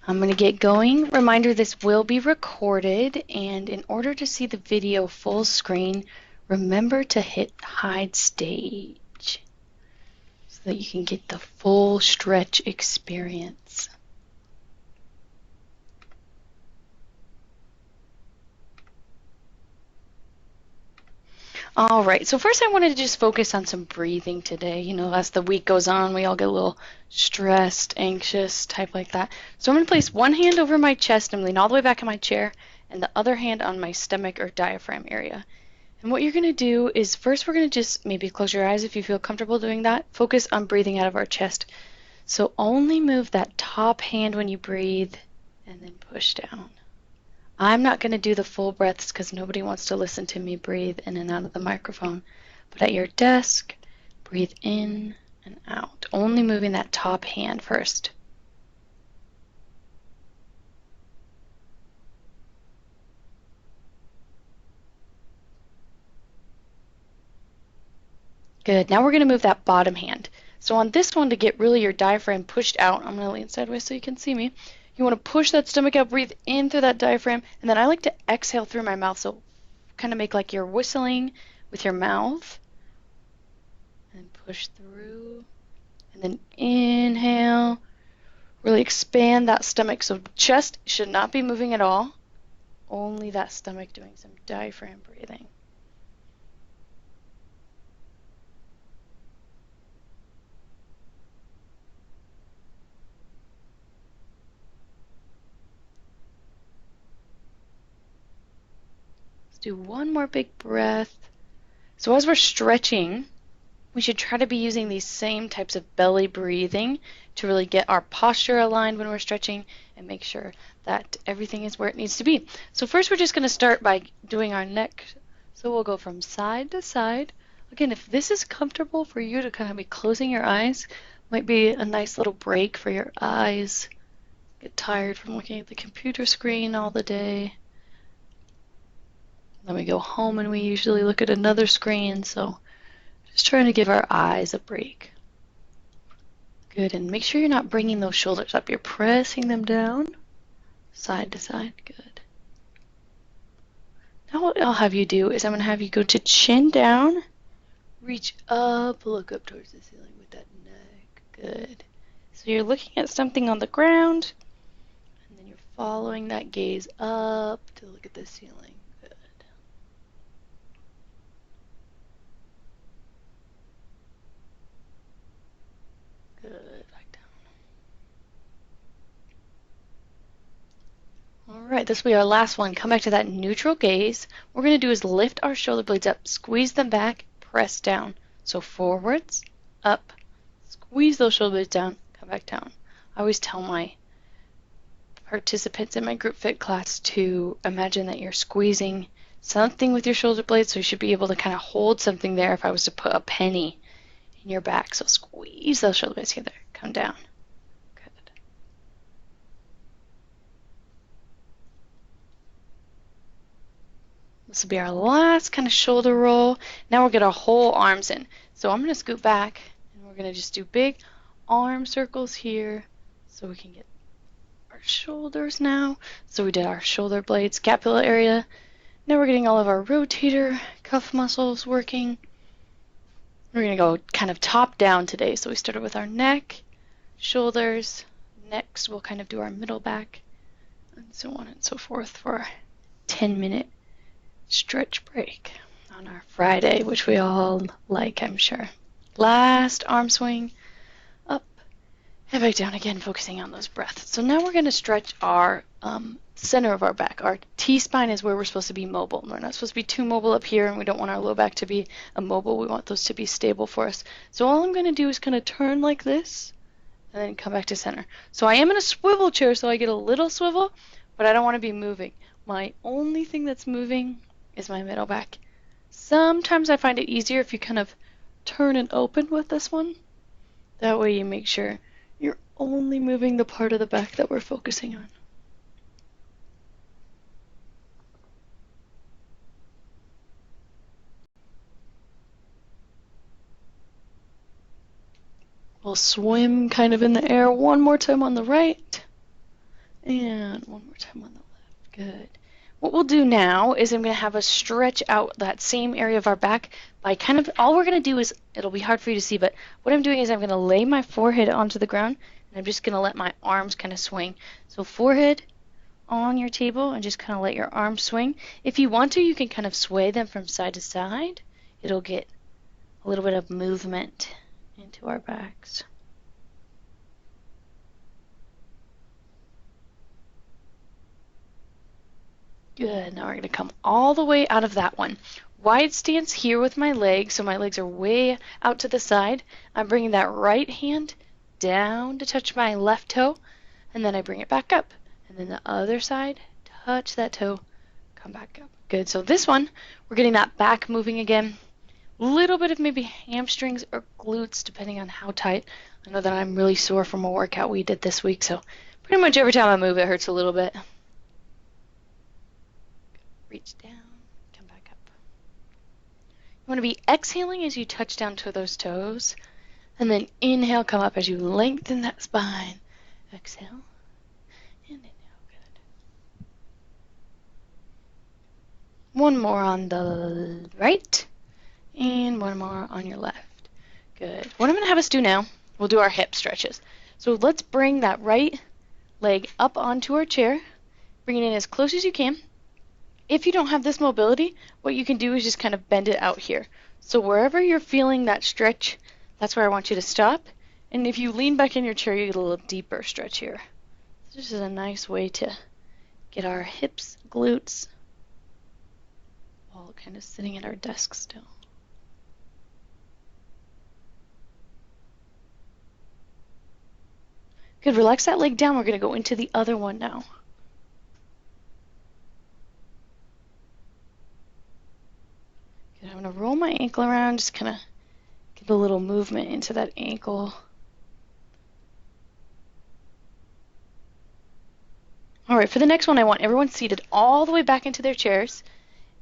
I'm going to get going. Reminder, this will be recorded, and in order to see the video full screen, remember to hit hide stage so that you can get the full stretch experience. All right, so first I wanted to just focus on some breathing today. You know, as the week goes on, we all get a little stressed, anxious, type like that. So I'm going to place one hand over my chest and lean all the way back in my chair, and the other hand on my stomach or diaphragm area. And what you're going to do is first we're going to just maybe close your eyes if you feel comfortable doing that. Focus on breathing out of our chest. So only move that top hand when you breathe and then push down. I'm not going to do the full breaths because nobody wants to listen to me breathe in and out of the microphone. But at your desk, breathe in and out, only moving that top hand first. Good. Now we're going to move that bottom hand. So on this one, to get really your diaphragm pushed out, I'm going to lean sideways so you can see me. You want to push that stomach out, breathe in through that diaphragm, and then I like to exhale through my mouth. So kind of make like you're whistling with your mouth. And push through. And then inhale. Really expand that stomach. So chest should not be moving at all. Only that stomach doing some diaphragm breathing. Do one more big breath. So as we're stretching, we should try to be using these same types of belly breathing to really get our posture aligned when we're stretching and make sure that everything is where it needs to be. So first we're just going to start by doing our neck. So we'll go from side to side. Again, if this is comfortable for you to kind of be closing your eyes, might be a nice little break for your eyes. Get tired from looking at the computer screen all the day. Then we go home and we usually look at another screen, so just trying to give our eyes a break. Good, and make sure you're not bringing those shoulders up. You're pressing them down, side to side. Good. Now what I'll have you do is I'm going to have you go to chin down, reach up, look up towards the ceiling with that neck. Good. So you're looking at something on the ground, and then you're following that gaze up to look at the ceiling. Good. Good. Back down. All right, this will be our last one. Come back to that neutral gaze. What we're going to do is lift our shoulder blades up, squeeze them back, press down. So forwards, up, squeeze those shoulder blades down, come back down. I always tell my participants in my group fit class to imagine that you're squeezing something with your shoulder blades, so you should be able to kind of hold something there if I was to put a penny in your back. So squeeze those shoulder blades together, come down. Good. This will be our last kind of shoulder roll. Now we'll get our whole arms in. So I'm going to scoot back, and we're going to just do big arm circles here so we can get our shoulders now. So we did our shoulder blade, scapula area. Now we're getting all of our rotator cuff muscles working. We're going to go kind of top down today. So we started with our neck, shoulders. Next we'll kind of do our middle back, and so on and so forth for a 10-minute stretch break on our Friday, which we all like, I'm sure. Last arm swing, up and back down again, focusing on those breaths. So now we're going to stretch our center of our back. Our T-spine is where we're supposed to be mobile. We're not supposed to be too mobile up here, and we don't want our low back to be immobile. We want those to be stable for us. So all I'm going to do is kind of turn like this and then come back to center. So I am in a swivel chair, so I get a little swivel, but I don't want to be moving. My only thing that's moving is my middle back. Sometimes I find it easier if you kind of turn and open with this one. That way you make sure you're only moving the part of the back that we're focusing on. We'll swim kind of in the air one more time on the right. And one more time on the left. Good. What we'll do now is I'm going to have us stretch out that same area of our back by kind of, all we're going to do is, it'll be hard for you to see, but what I'm doing is I'm going to lay my forehead onto the ground, and I'm just going to let my arms kind of swing. So forehead on your table, and just kind of let your arms swing. If you want to, you can kind of sway them from side to side. It'll get a little bit of movement into our backs. Good. Now we're going to come all the way out of that one. Wide stance here with my legs, so my legs are way out to the side. I'm bringing that right hand down to touch my left toe, and then I bring it back up. And then the other side, touch that toe, come back up. Good. So this one, we're getting that back moving again. A little bit of maybe hamstrings or glutes, depending on how tight. I know that I'm really sore from a workout we did this week, so pretty much every time I move, it hurts a little bit. Reach down, come back up. You want to be exhaling as you touch down to those toes, and then inhale, come up as you lengthen that spine. Exhale, and inhale, good. One more on the right, and one more on your left. Good. What I'm going to have us do now, we'll do our hip stretches. So let's bring that right leg up onto our chair, bring it in as close as you can. If you don't have this mobility, what you can do is just kind of bend it out here. So wherever you're feeling that stretch, that's where I want you to stop. And if you lean back in your chair, you get a little deeper stretch here. This is a nice way to get our hips, glutes, all kind of sitting at our desk still. Good, relax that leg down. We're going to go into the other one now. Good, I'm going to roll my ankle around, just kind of get a little movement into that ankle. All right, for the next one, I want everyone seated all the way back into their chairs.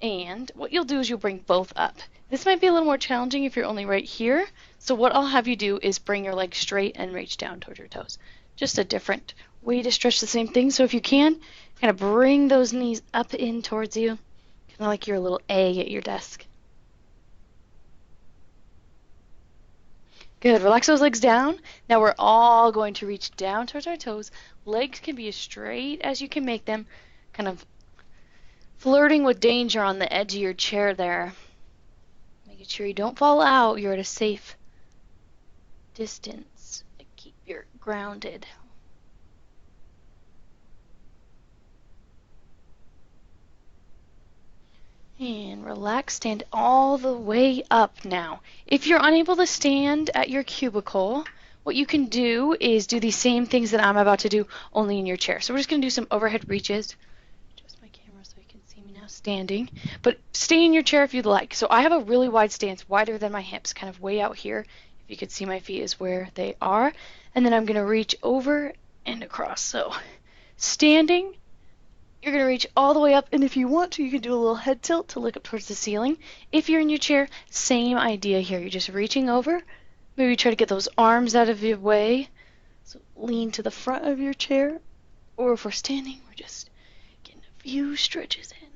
And what you'll do is you'll bring both up. This might be a little more challenging if you're only right here. So what I'll have you do is bring your legs straight and reach down towards your toes. Just a different way to stretch the same thing. So if you can, kind of bring those knees up in towards you, kind of like you're a little A at your desk. Good. Relax those legs down. Now we're all going to reach down towards our toes. Legs can be as straight as you can make them, kind of flirting with danger on the edge of your chair there. Making sure you don't fall out. You're at a safe distance. Keep you grounded. And relax, stand all the way up now. If you're unable to stand at your cubicle, what you can do is do the same things that I'm about to do, only in your chair. So we're just going to do some overhead reaches. Adjust my camera so you can see me now standing. But stay in your chair if you'd like. So I have a really wide stance, wider than my hips, kind of way out here. If you could see my feet is where they are. And then I'm going to reach over and across. So standing, you're going to reach all the way up, and if you want to, you can do a little head tilt to look up towards the ceiling. If you're in your chair, same idea here. You're just reaching over. Maybe try to get those arms out of your way. So lean to the front of your chair. Or if we're standing, we're just getting a few stretches in.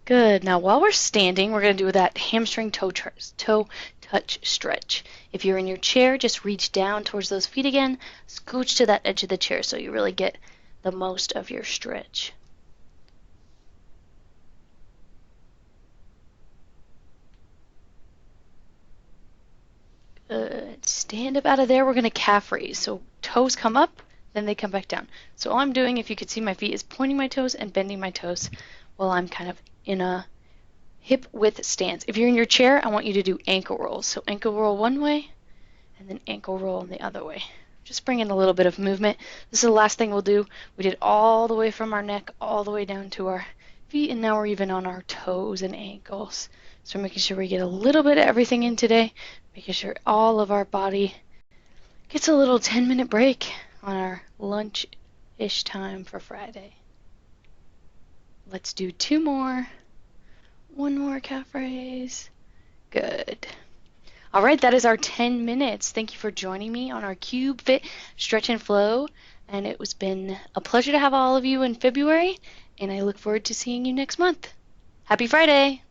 Good. Now while we're standing, we're going to do that hamstring toe touch stretch. If you're in your chair, just reach down towards those feet again. Scooch to that edge of the chair so you really get the most of your stretch. Good. Stand up out of there. We're going to calf raise. So toes come up, then they come back down. So all I'm doing, if you could see my feet, is pointing my toes and bending my toes while I'm kind of in a hip width stance. If you're in your chair, I want you to do ankle rolls. So ankle roll one way, and then ankle roll in the other way. Just bring in a little bit of movement. This is the last thing we'll do. We did all the way from our neck all the way down to our feet, and now we're even on our toes and ankles. So we're making sure we get a little bit of everything in today, making sure all of our body gets a little 10-minute break on our lunch-ish time for Friday. Let's do two more. One more calf raise. Good. All right, that is our 10 minutes. Thank you for joining me on our CubeFit Stretch and Flow. And it was been a pleasure to have all of you in February, and I look forward to seeing you next month. Happy Friday!